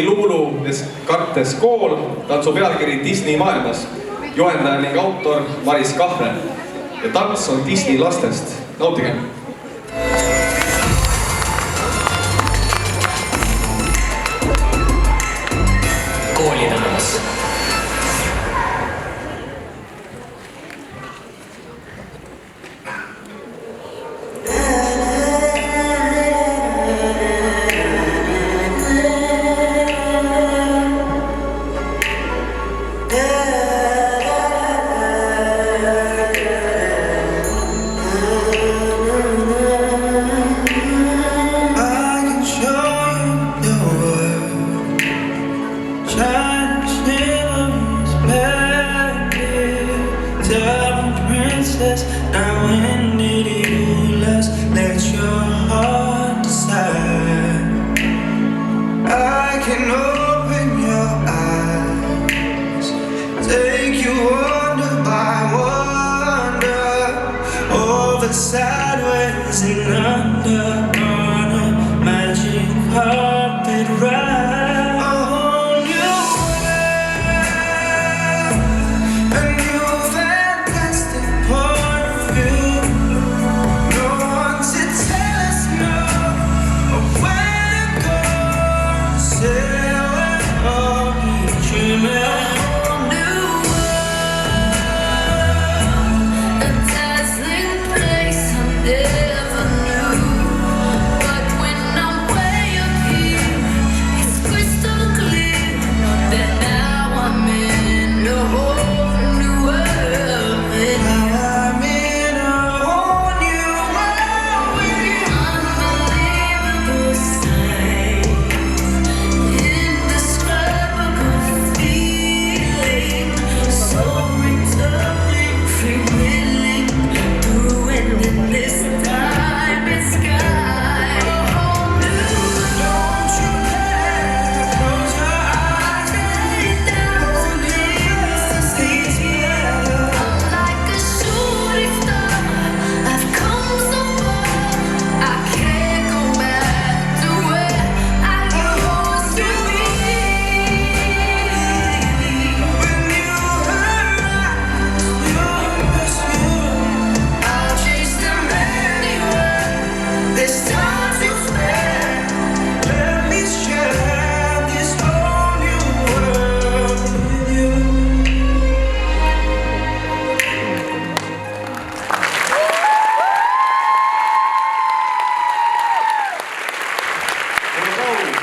luulu kattes kool, tantsu pealkiri Disney maailmas, juhendaja ning autor Maris Kahvre ja tants on Disney lastest. Nautige! Koolitants. Now when did you last let your heart decide? I can open your eyes, take you wonder by wonder, over sideways and under.